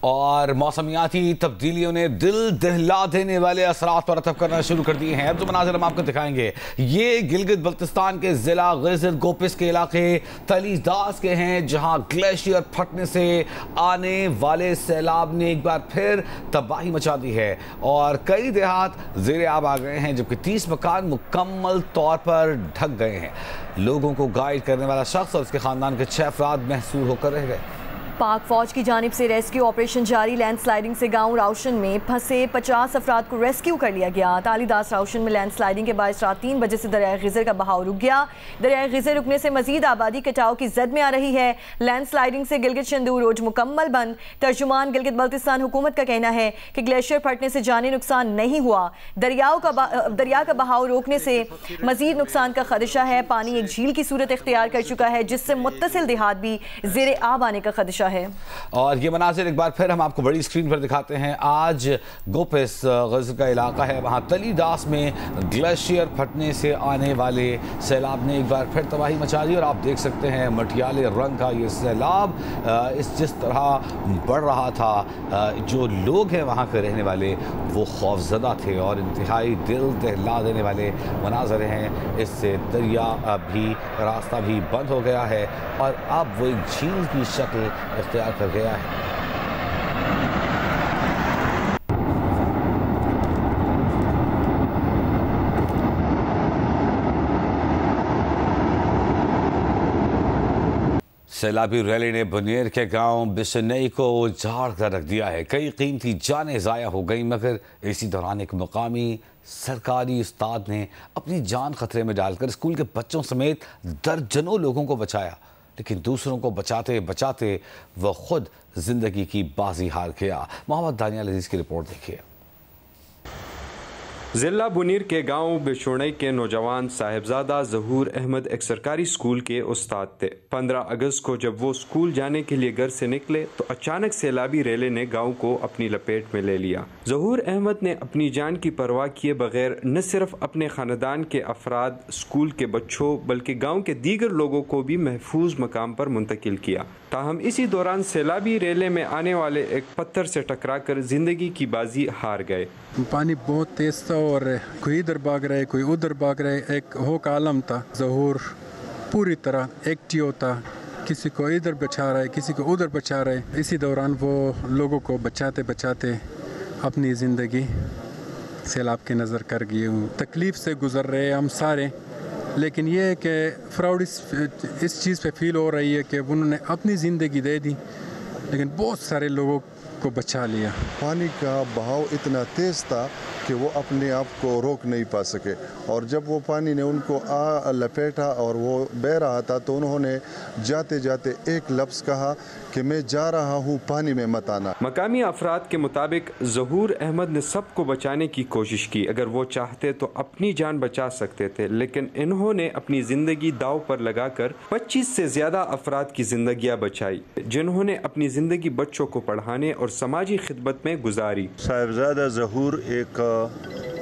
اور موسمیاتی تبدیلیوں نے دل دہلا دینے والے اثرات مرتب کرنا شروع کر دیے ہیں۔ اب جو مناظر ہم آپ کو دکھائیں گے یہ گلگت بلتستان کے ضلع غیزر گوپس کے علاقے تلی داس کے ہیں، جہاں گلیشیئر پھٹنے سے آنے والے سیلاب نے ایک بار پھر تباہی مچا دی ہے اور کئی دیہات زیر آب آ گئے ہیں، جبکہ 30 مکان مکمل طور پر ڈھک گئے ہیں۔ لوگوں کو گائیڈ کرنے والا شخص اور اس کے خاندان کے 6 افراد محصور ہو کر رہ گئے۔ پاک فوج کی جانب سے ریسکیو آپریشن جاری۔ لینڈ سلائیڈنگ سے گاؤں راؤشن میں پھنسے 50 افراد کو ریسکیو کر لیا گیا۔ تالی داس راؤشن میں لینڈ سلائیڈنگ کے باعث رات 3 بجے سے دریائے غیزر کا بہاؤ رک گیا۔ دریائے غیزر رکنے سے مزید آبادی کٹاؤ کی زد میں آ رہی ہے۔ لینڈ سلائیڈنگ سے گلگت شندور روڈ مکمل بند۔ ترجمان گلگت بلتستان حکومت کا کہنا ہے کہ گلیشیئر پھٹنے سے جانی نقصان نہیں ہوا، دریا کا بہاؤ روکنے سے مزید نقصان کا خدشہ ہے۔ پانی ایک جھیل کی صورت اختیار کر چکا ہے، جس سے متصل دیہات بھی زیر آب آنے کا خدشہ ہے۔ اور یہ مناظر ایک بار پھر ہم آپ کو بڑی اسکرین پر دکھاتے ہیں۔ آج گوپس غزر کا علاقہ ہے، وہاں تلی داس میں گلیشیئر پھٹنے سے آنے والے سیلاب نے ایک بار پھر تباہی مچا دی اور آپ دیکھ سکتے ہیں مٹیالے رنگ کا یہ سیلاب جس طرح بڑھ رہا تھا، جو لوگ ہیں وہاں کے رہنے والے وہ خوفزدہ تھے اور انتہائی دل دہلا دینے والے مناظر ہیں۔ اس سے دریا بھی راستہ بھی بند ہو گیا ہے اور اب وہ ایک جھیل کی شکل اختیار کر گیا ہے۔ سیلابی ریلی نے بنیر کے گاؤں بشنئی کو اجاڑ کر رکھ دیا ہے۔ کئی قیمتی جانیں ضائع ہو گئیں، مگر اسی دوران ایک مقامی سرکاری استاد نے اپنی جان خطرے میں ڈال کر اسکول کے بچوں سمیت درجنوں لوگوں کو بچایا، لیکن دوسروں کو بچاتے بچاتے وہ خود زندگی کی بازی ہار گیا۔ محمد دانیال عزیز کی رپورٹ دیکھیے۔ ضلع بنیر کے گاؤں بشنئی کے نوجوان صاحبزادہ ظہور احمد ایک سرکاری اسکول کے استاد تھے۔ 15 اگست کو جب وہ اسکول جانے کے لیے گھر سے نکلے تو اچانک سیلابی ریلے نے گاؤں کو اپنی لپیٹ میں لے لیا۔ ظہور احمد نے اپنی جان کی پرواہ کیے بغیر نہ صرف اپنے خاندان کے افراد، اسکول کے بچوں، بلکہ گاؤں کے دیگر لوگوں کو بھی محفوظ مقام پر منتقل کیا۔ تاہم اسی دوران سیلابی ریلے میں آنے والے ایک پتھر سے ٹکرا کر زندگی کی بازی ہار گئے۔ پانی بہت تیز تھا اور کوئی ادھر بھاگ رہے کوئی ادھر بھاگ رہے، ایک ہوک عالم تھا۔ ظہور پوری طرح ایکٹیو تھا، کسی کو ادھر بچا رہے کسی کو ادھر بچا رہے۔ اسی دوران وہ لوگوں کو بچاتے بچاتے اپنی زندگی سیلاب کی نظر کر گئے۔ تکلیف سے گزر رہے ہم سارے، لیکن یہ ہے کہ فراؤڈ اس چیز پہ فیل ہو رہی ہے کہ انہوں نے اپنی زندگی دے دی لیکن بہت سارے لوگوں کو بچا لیا۔ پانی کا بہاؤ اتنا تیز تھا کہ وہ اپنے آپ کو روک نہیں پا سکے، اور جب وہ پانی نے ان کو لپیٹا اور وہ بہہ رہا تھا تو انہوں نے جاتے جاتے ایک لفظ کہا کہ میں جا رہا ہوں، پانی میں مت آنا۔ مقامی افراد کے مطابق ظہور احمد نے سب کو بچانے کی کوشش کی، اگر وہ چاہتے تو اپنی جان بچا سکتے تھے، لیکن انہوں نے اپنی زندگی داؤ پر لگا کر 25 سے زیادہ افراد کی زندگیاں بچائی، جنہوں نے اپنی زندگی بچوں کو پڑھانے اور سماجی خدمت میں گزاری۔ صاحبزادہ ظہور ایک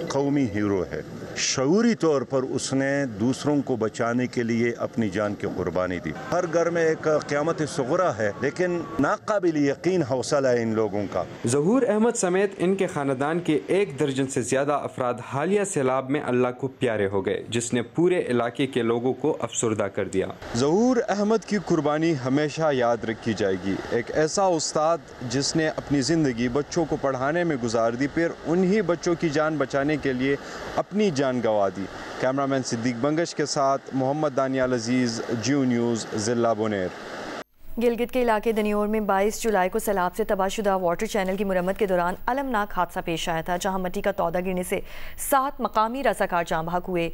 قومی ہیرو ہے۔ شعوری طور پر اس نے دوسروں کو بچانے کے لیے اپنی جان کی قربانی دی۔ ہر گھر میں ایک قیامت صغریٰ ہے، لیکن ناقابل یقین حوصلہ ہے ان لوگوں کا۔ ظہور احمد سمیت ان کے خاندان کے 1 درجن سے زیادہ افراد حالیہ سیلاب میں اللہ کو پیارے ہو گئے، جس نے پورے علاقے کے لوگوں کو افسردہ کر دیا۔ ظہور احمد کی قربانی ہمیشہ یاد رکھی جائے گی۔ ایک ایسا استاد جس نے اپنی زندگی بچوں کو پڑھانے میں گزار دی، پھر انہی بچوں کی جان بچانے کے لیے اپنی جان گوا دی۔ کیمرامین صدیق بنگش کے ساتھ محمد دانیال عزیز، جیو نیوز، ضلع بنیر۔ گلگت کے علاقے دنیور میں 22 جولائی کو سیلاب سے تباہ شدہ واٹر چینل کی مرمت کے دوران المناک حادثہ پیش آیا تھا، جہاں مٹی کا تودہ گرنے سے 7 مقامی رضاکار جاں بحق ہوئے۔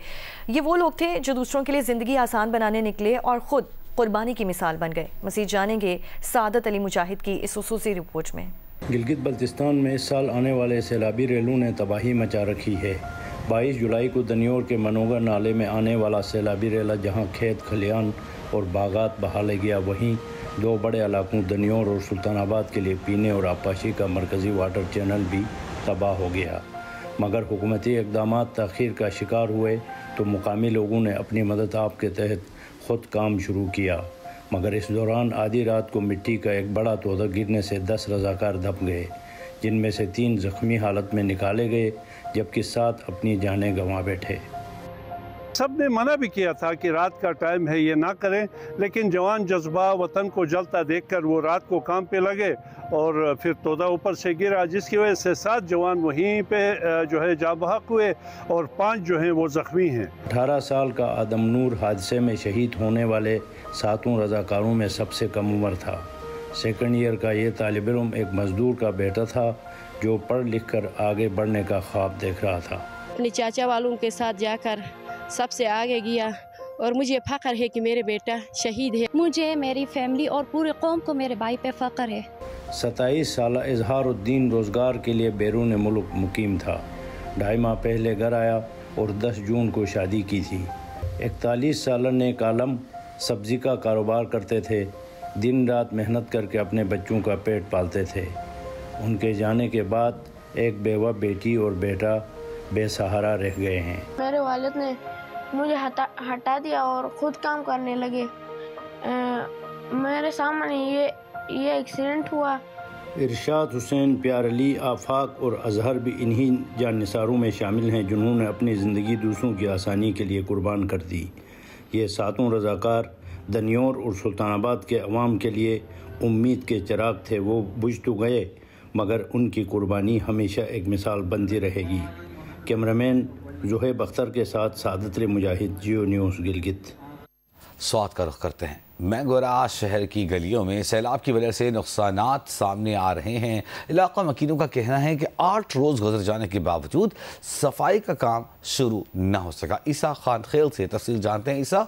یہ وہ لوگ تھے جو دوسروں کے لیے زندگی آسان بنانے نکلے اور خود قربانی کی مثال بن گئے۔ مزید جانیں گے سعادت علی مجاہد کی اس خصوصی رپورٹ میں۔ گلگت بلتستان میں اس سال آنے والے سیلابی ریلوں نے تباہی مچا رکھی ہے۔ 22 جولائی کو دنیور کے منوگر نالے میں آنے والا سیلابی ریلا جہاں کھیت کھلیان اور باغات بہا لے گیا، وہیں 2 بڑے علاقوں دنیور اور سلطان آباد کے لیے پینے اور آبپاشی کا مرکزی واٹر چینل بھی تباہ ہو گیا۔ مگر حکومتی اقدامات تاخیر کا شکار ہوئے تو مقامی لوگوں نے اپنی مدد آپ کے تحت خود کام شروع کیا۔ मगर इस दौरान आधी रात को मिट्टी का एक बड़ा तोदा गिरने से 10 रज़ाकार दब गए, जिनमें से 3 ज़ख्मी हालत में निकाले गए जबकि 7 अपनी जानें गंवा बैठे। सब ने मना भी किया था कि रात का टाइम है, ये ना करें, लेकिन जवान जज्बा वतन को जलता देखकर वो रात को काम पे लगे और फिर तोदा ऊपर से गिरा, जिसकी वजह से 7 जवान वहीं पे जो है जा बहक हुए और 5 जो हैं वो ज़ख्मी हैं। 18 साल का आदम नूर हादसे में शहीद होने वाले 7 रज़ाकारों में सबसे कम उम्र था। सेकंड ईयर का ये तालिब इल्म एक मज़दूर का बेटा था जो पढ़ लिख कर आगे बढ़ने का ख्वाब देख रहा था। अपने चाचा वालों के साथ जाकर सबसे आगे गया और मुझे फ़ख्र है कि मेरे बेटा शहीद है। मुझे, मेरी फैमिली और पूरे कौम को मेरे भाई पे फ़ख्र है। 27 साल इजहारुद्दीन रोज़गार के लिए बैरून मुल्क मुकीम था। 2.5 माह पहले घर आया और 10 जून को शादी की थी। 41 साल नेक आलम सब्ज़ी का कारोबार करते थे, दिन रात मेहनत करके अपने बच्चों का पेट पालते थे। उनके जाने के बाद एक बेवा बेटी और बेटा बेसहारा रह गए हैं। मेरे वालिद ने मुझे हटा दिया और ख़ुद काम करने लगे। मेरे सामने ये एक्सीडेंट हुआ। इरशाद हुसैन, प्यार अली, आफाक और अजहर भी इन्हीं जानिसारों में शामिल हैं जिन्होंने अपनी ज़िंदगी दूसरों की आसानी के लिए कुर्बान कर दी। ये 7 रज़ाकार दनियोर और सुल्तानाबाद के अवाम के लिए उम्मीद के चिराग थे। वो बुझ तो गए मगर उनकी कुर्बानी हमेशा एक मिसाल बनती रहेगी। कैमरामैन ज़ुहैब अख्तर के साथ सादत मुजाहिद, जियो न्यूज़ गिलगित। स्वात का रुख करते हैं। मैंगोरा शहर की गलियों में सैलाब की वजह से नुकसानात सामने आ रहे हैं। इलाका मकीनों का कहना है कि 8 रोज़ गुजर जाने के बावजूद सफाई का काम शुरू न हो सका। ईसा खान खेल से तफसील जानते हैं। ईसा,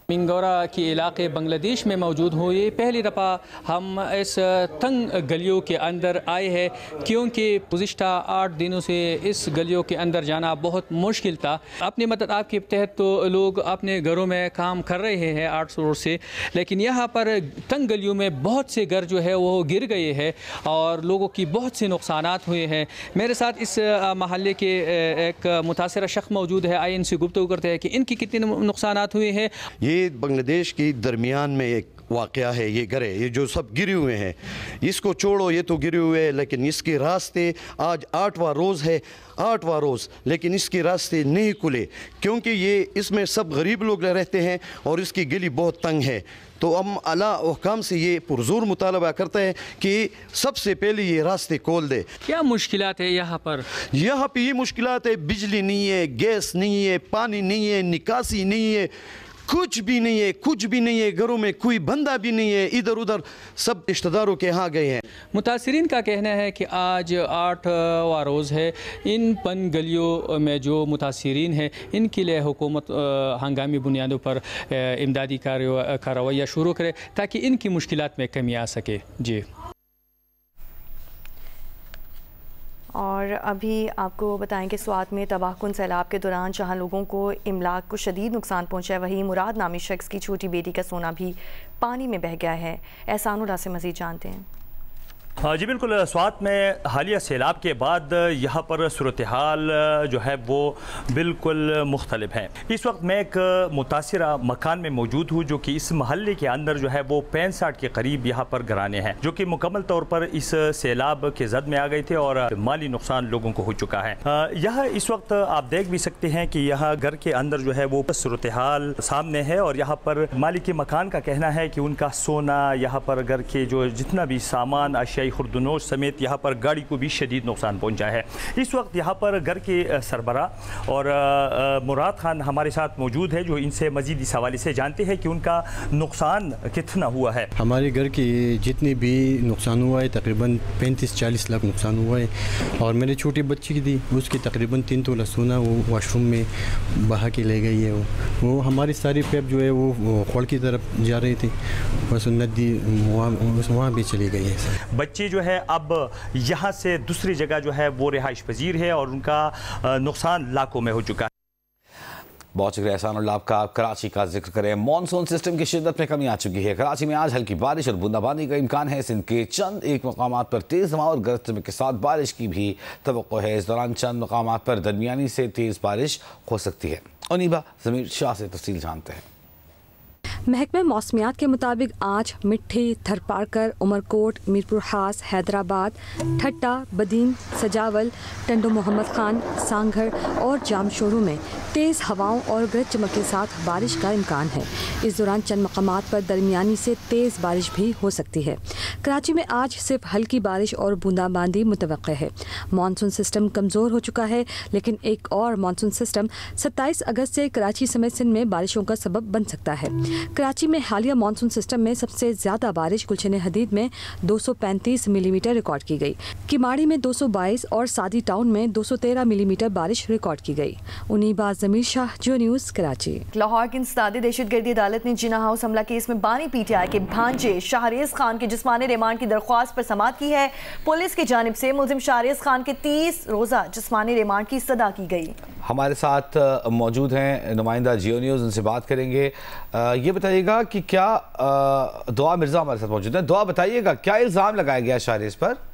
मिंगोरा के इलाके बांग्लादेश में मौजूद हो, ये पहली दफ़ा हम इस तंग गलियों के अंदर आए हैं क्योंकि गुज़िश्ता 8 दिनों से इस गलियों के अंदर जाना बहुत मुश्किल था। अपनी मदद आपके तहत तो लोग अपने घरों में काम कर रहे हैं 8 रोज़ से, लेकिन यहाँ पर तंग गलियों में बहुत से घर जो है वो गिर गए हैं और लोगों की बहुत से नुकसानात हुए हैं। मेरे साथ इस महल्ले के एक मुतासरा शख्स मौजूद है, आइए इनसे गुफ्तगू करते हैं कि इनकी कितने नुकसानात हुए हैं। ये बांग्लादेश की दरमियान में एक वाक़या है। ये घर है, ये जो सब गिरे हुए हैं, इसको छोड़ो, ये तो गिरे हुए हैं, लेकिन इसके रास्ते आज 8वां रोज़ है, 8वां रोज़, लेकिन इसके रास्ते नहीं खुले क्योंकि ये इसमें सब गरीब लोग रहते हैं और इसकी गली बहुत तंग है। तो हम आला हुकाम से ये पुरज़ोर मुतालबा करते हैं कि सबसे पहले ये रास्ते खोल दे। क्या मुश्किलात है यहाँ पर? यहाँ पे ये मुश्किलात है, बिजली नहीं है, गैस नहीं है, पानी नहीं है, निकासी नहीं है, कुछ भी नहीं है, कुछ भी नहीं है। घरों में कोई बंदा भी नहीं है, इधर उधर सब रिश्तेदारों के यहाँ गए हैं। मुतासिरीन का कहना है कि आज 8वां रोज़ है। इन पन गलियों में जो मुतासिरीन हैं इनके लिए हुकूमत हंगामी बुनियादों पर इमदादी का रवैया शुरू करे ताकि इनकी मुश्किलात में कमी आ सके। जी, और अभी आपको बताएं कि स्वात में तबाहकुन सैलाब के दौरान जहां लोगों को इमलाक को शदीद नुकसान पहुंचा है, वहीं मुराद नामी शख्स की छोटी बेटी का सोना भी पानी में बह गया है। एहसानुल्लाह से मज़ीद जानते हैं। हाँ जी बिल्कुल, स्वात में हालिया सैलाब के बाद यहाँ पर सूरत हाल जो है वो बिल्कुल मुख्तलिफ है। इस वक्त मैं एक मुतासिरा मकान में मौजूद हूँ जो कि इस महल्ले के अंदर जो है वो 65 के करीब यहाँ पर घराने हैं जो कि मुकम्मल तौर पर इस सैलाब के जद में आ गए थे और माली नुकसान लोगों को हो चुका है। यह इस वक्त आप देख भी सकते हैं कि यहाँ घर के अंदर जो है वो सूरत हाल सामने है और यहाँ पर मालिक मकान का कहना है कि उनका सोना, यहाँ पर घर के जो जितना भी सामान, अशिया खुर्दनोश समेत यहाँ पर गाड़ी को भी शदीद नुकसान पहुँचा है। इस वक्त यहाँ पर घर के सरबरा और मुराद खान हमारे साथ मौजूद है जो इनसे मजीद इस हवाले से जानते हैं कि उनका नुकसान कितना हुआ है। हमारे घर की जितनी भी नुकसान हुआ है तकरीबन 35-40 लाख नुकसान हुआ है और मेरे छोटे बच्चे की थी उसकी तकरीबन 3 तोला सोना वो वॉशरूम में बहा के ले गई है। वो हमारी सारी पैप जो है वो खोल की तरफ जा रही थी, बस नदी वहाँ भी चली गई है। बच्चे जो है अब यहाँ से दूसरी जगह जो है वो रिहाइश पजीर है और उनका नुकसान लाखों में हो चुका है। बहुत शुक्रिया एहसानुल्लाह आपका। आप कराची का जिक्र करें, मानसून सिस्टम की शिद्दत में कमी आ चुकी है। कराची में आज हल्की बारिश और बूंदाबांदी का इम्कान है। सिंध के चंद एक मकामात पर तेज़ हवा और गरज चमक के साथ बारिश की भी तवक्को है। इस दौरान चंद मकामात पर दरमियानी से तेज़ बारिश हो सकती है। अनीबा ज़मीर शाह से तफसील जानते हैं। महकमे मौसमियात के मुताबिक आज मिट्टी, थरपारकर, उमरकोट, मीरपुर हास, हैदराबाद, ठट्टा, बदीन, सजावल, टंडो मोहम्मद खान, सांघर और जामशोरू में तेज़ हवाओं और गरज चमक के साथ बारिश का इम्कान है। इस दौरान चंद मकामात पर दरमियानी से तेज़ बारिश भी हो सकती है। कराची में आज सिर्फ हल्की बारिश और बूंदाबांदी मुतवक्के है। मानसून सिस्टम कमज़ोर हो चुका है, लेकिन एक और मानसून सिस्टम 27 अगस्त से कराची समेत सिंध में बारिशों का सबब बन सकता है। कराची में हालिया मानसून सिस्टम में सबसे ज़्यादा बारिश गुलशन हदीद में 235 मिलीमीटर रिकॉर्ड की गई, किमाड़ी में 222 और सादी टाउन में 213 मिलीमीटर बारिश रिकॉर्ड की गई। उन्नीबाज जमीर शाह, जो न्यूज़, कराची। लाहौर की इंसदादी दहशतगर्दी अदालत ने जिना हाउस हमला केस में बानी PTI के भांजे शाहरेज खान के जिस्मानी रिमांड की दरख्वास्त पर समाअत की है। पुलिस की जानिब से मुलजिम शाहरेज खान के 30 रोज़ा जिस्मानी रिमांड की इस्तदा की गई। हमारे साथ मौजूद हैं नुमाइंदा जियो न्यूज़, उनसे बात करेंगे। ये बताइएगा कि क्या दुआ मिर्ज़ा हमारे साथ मौजूद हैं। दुआ, बताइएगा क्या इल्ज़ाम लगाया गया शाहरेज पर?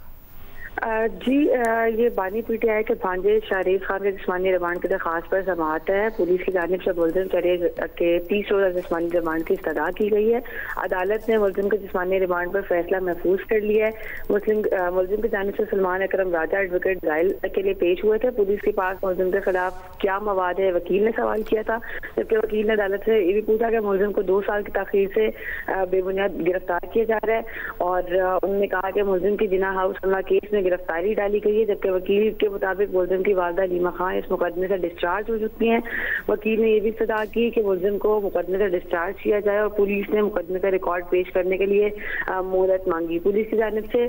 जी, ये बानी PTI के भांजे शाहरेज खान के जिस्मानी रिमांड की दरख्वास्त पर समाअत है। पुलिस की जानिब से मुलजिम शाहरेज के 30 रोज़ा जिस्मानी रिमांड की इस्तदा की गई है। अदालत ने मुलजिम के जिस्मानी रिमांड पर फैसला महफूज कर लिया है। मुलजिम की जानिब से सलमान अकरम राजा एडवोकेट ज़ाइल के लिए पेश हुए थे। पुलिस के पास मुलजिम के खिलाफ क्या मवाद है, वकील ने सवाल किया था, जबकि वकील ने अदालत से ये भी पूछा कि मुलजिम को 2 साल की ताख़ीर से बेबुनियाद गिरफ्तार किया जा रहा है। और उन्होंने कहा कि मुलजिम की जिना हाउस हमला केस में गिरफ्तारी डाली गई है, जबकि वकील के मुताबिक मुलजिम की वालदा नीमा खान इस मुकदमे से डिस्चार्ज हो चुकी हैं। वकील ने यह भी इस्तदा की कि मुलजिम को मुकदमे से डिस्चार्ज किया जाए और पुलिस ने मुकदमे का रिकॉर्ड पेश करने के लिए मोहलत मांगी। पुलिस की जानिब से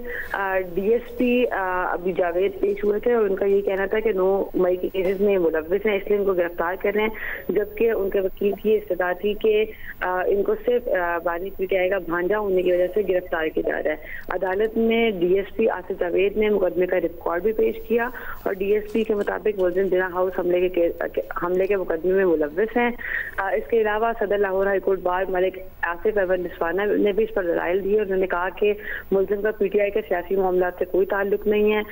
DSP अभी जावेद पेश हुए थे और उनका यही कहना था कि 9 मई के केसेस में मुलव्विस हैं, इसलिए इनको गिरफ्तार कर रहे हैं, जबकि उनके वकील की इस्तदा थी कि इनको सिर्फ बानी PTI का भांजा होने की वजह से गिरफ्तार किया जा रहा है। अदालत ने DSP आसिफ जावेद ने मुकदमे का रिकॉर्ड भी पेश किया और DSP के मुताबिक मुलजिम जिना हाउस हमले के मुकदमे में मुलव्विस हैं। इसके अलावा सदर Lahore high court bar Malik Asif Ahmad निस्वाना ने भी इस पर दलाइल दिए। उन्होंने कहा कि मुलजिम का PTI के सियासी मामला से कोई ताल्लुक नहीं है।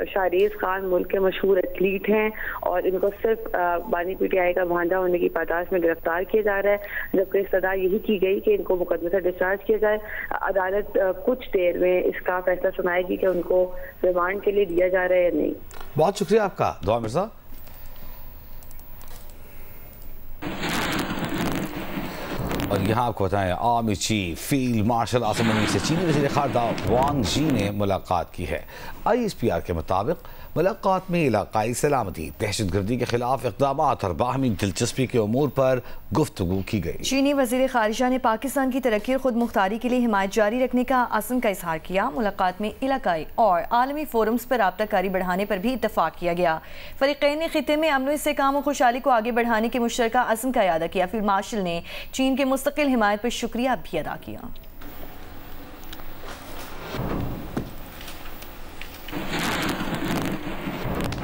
शाहरेज खान मुल्क के मशहूर एथलीट हैं और इनको सिर्फ बानी PTI का भांजा होने की पादाश में गिरफ्तार किया जा रहा है, जबकि इस्तदा यही की गई कि इनको मुकदमे से डिस्चार्ज किया जाए। अदालत कुछ देर में इसका फैसला सुनाएगी कि उनको रिमांड के लिए दिया जा रहा है या नहीं। बहुत शुक्रिया आपका दुआ मिर्ज़ा। और यहाँ आपको बताएं, army chief field marshal Asim Munir से चीनी वज़ीर ख़ारजा वांग जी ने मुलाकात की है। ISPR के मुताबिक मुलाकात में इलाकाई सलामती, दहशतगर्दी के खिलाफ इक़दामात और बाहमी दिलचस्पी के उमूर पर गुफ्तगू की गई। चीनी वज़ीर ख़ारिजा ने पाकिस्तान की तरक्की और खुद मुख्तारी के लिए हिमायत जारी रखने का अज़्म का इजहार किया। मुलाकात में इलाकाई और आलमी फोरम्स पर राब्ताकारी बढ़ाने पर भी इत्तफाक किया गया। फ़रीक़ैन ने खित्ते में अमन, इस्तेहकाम और खुशहाली को आगे बढ़ाने के मुश्तरका अज़्म का इयादा किया। फील्ड मार्शल ने चीन के मुस्तकिल हिमायत पर शुक्रिया भी अदा किया।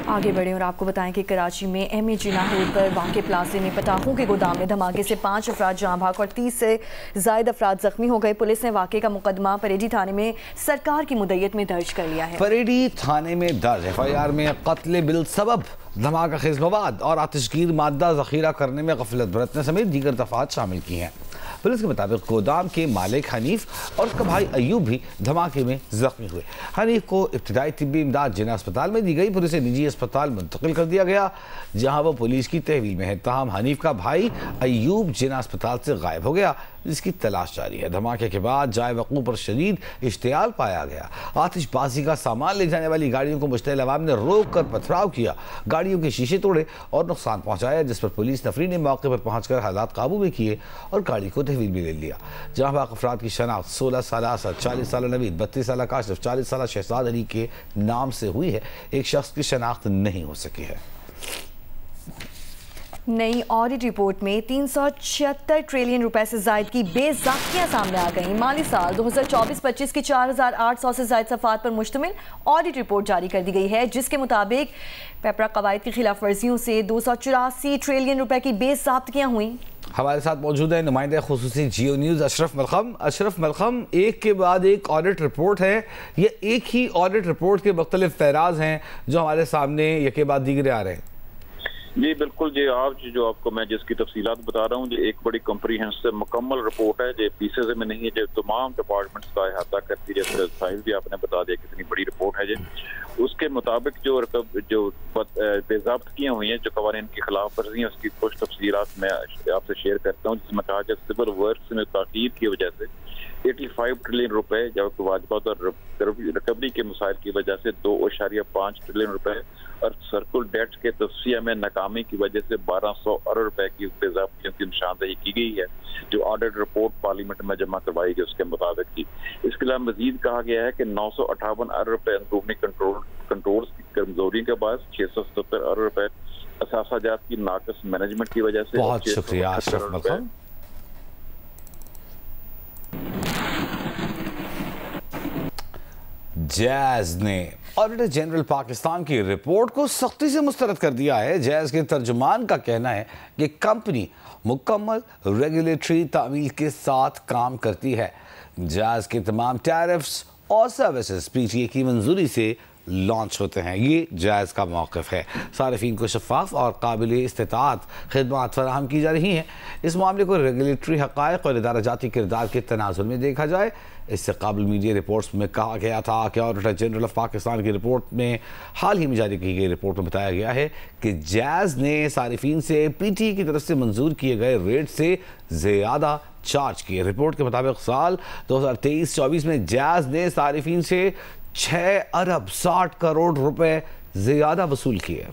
आगे बढ़े और आपको बताएं कि कराची में MA जिना रोड पर वाक़े प्लाजे में पटाखों के गोदाम में धमाके से 5 अफराद जाँ भाग और 30 से ज़ायद अफराद जख्मी हो गए। पुलिस ने वाक़े का मुकदमा परेडी थाने में सरकार की मुद्दत में दर्ज कर लिया है। परेडी थाने में दर्ज FIR में कत्ल बिल सबब, धमाका खेज मवाद और आतिशगीर मादा ज़ख़ीरा करने में गफलत बरतने समेत दीगर दफ़ात शामिल की हैं। पुलिस के मुताबिक गोदाम के मालिक हनीफ और उसका भाई अयूब भी धमाके में जख्मी हुए। हनीफ को इब्तिदाई तिब्बी इमदाद जिना अस्पताल में दी गई, फिर उसे निजी अस्पताल मुंतकिल कर दिया गया जहां वो पुलिस की तहवील में है। ताहम हनीफ का भाई अयूब जिना अस्पताल से गायब हो गया, जिसकी तलाश जारी है। धमाके के बाद जाए वक़ूफ़ पर शदीद इश्तियाल पाया गया। आतिशबाजी का सामान ले जाने वाली गाड़ियों को मुश्तइल अवाम ने रोक कर पथराव किया, गाड़ियों के शीशे तोड़े और नुकसान पहुँचाया, जिस पर पुलिस नफरी ने मौके पर पहुँच कर हालात काबू में किए और गाड़ी को तहवील भी ले लिया। जहाँ बाकी अफराद की शनाख्त 16 साल असद, 40 साल नवीद, 32 साल काशिफ, 40 साल शहजाद अली के नाम से हुई है। एक शख्स की शनाख्त नहीं हो सकी है। नई ऑडिट रिपोर्ट में 376 ट्रिलियन रुपए से जायद की बेज़ाब्तियां सामने आ गईं। माली साल 2024-25 की 4800 से जायद सफ़ात पर मुश्तमिल ऑडिट रिपोर्ट जारी कर दी गई है, जिसके मुताबिक पेपरा कवायद की खिलाफ वर्जियों से 284 ट्रिलियन रुपए की बेज़ाब्तियां हुई। हमारे साथ मौजूद है नुमाइंदा खुसूसी जियो न्यूज़ अशरफ मलखम। अशरफ मलखम, एक के बाद एक ऑडिट रिपोर्ट है, ये एक ही ऑडिट रिपोर्ट के मुख्तलिफ फहराज हैं जो हमारे सामने यके बाद दीगरे आ रहे हैं? جی بالکل جی، آج جو آپ کو میں جس کی تفصیلات بتا رہا ہوں جی، ایک بڑی کمپریہنسو مکمل رپورٹ ہے جو پیسز میں نہیں ہے، جو تمام ڈپارٹمنٹس کا احاطہ کرتی ہے، جیسے سائنس بھی آپ نے بتا دیا کتنی بڑی رپورٹ ہے جی۔ اس کے مطابق جو بے ضابط کیے ہوئی ہیں جو قوانین کی خلاف ورزی ہیں، اس کی کچھ تفصیلات میں آپ سے شیئر کرتا ہوں، جس میں کہا کہ سول ورکس میں تاخیر کی وجہ سے 85 ٹریلین روپے، جبکہ واجبات اور ریکوری کے مسائل کی وجہ سے 2.5 ٹریلین روپے، اور سرکل ڈیٹ کے تصفیہ میں ناکامی کی وجہ سے 1200 ارب روپے کی بے ضابطگیوں کی نشاندہی کی گئی ہے، جو آڈٹ رپورٹ پارلیمنٹ میں جمع کروائی گئی اس کے مطابق کی۔ اس کے علاوہ مزید کہا گیا ہے کہ 958 ارب روپے اندرونی کنٹرولز کی کمزوری کے باعث 670 ارب روپے اثاثہ جات کی ناقص مینجمنٹ کی وجہ سے۔ بہت شکریہ اشرف ملخان۔ جیز نے آڈیٹر جنرل پاکستان کی رپورٹ کو سختی سے مسترد کر دیا ہے۔ جیز کے ترجمان کا کہنا ہے کہ کمپنی مکمل ریگولیٹری تعمیل کے ساتھ کام کرتی ہے۔ جیز کے تمام ٹیرفز اور سروسز پی ٹی اے کی منظوری سے لانچ ہوتے ہیں۔ یہ جائز کا موقف ہے۔ صارفین کو شفاف اور قابل استطاعت خدمات فراہم کی جا رہی ہیں۔ اس معاملے کو ریگولیٹری حقائق اور ادارہ جاتی کردار کے تناظر میں دیکھا جائے۔ اس سے قابل میڈیا رپورٹس میں کہا گیا تھا کہ آڈیٹر جنرل آف پاکستان کی رپورٹ میں حال ہی میں جاری کی گئی رپورٹ میں بتایا گیا ہے کہ جیز نے صارفین سے پی ٹی اے کی طرف سے منظور کیے گئے ریٹ سے زیادہ چارج کیے۔ رپورٹ کے مطابق سال 2023-24 میں جیز نے صارفین سے 6 ارب 60 کروڑ روپے زیادہ وصول کیے۔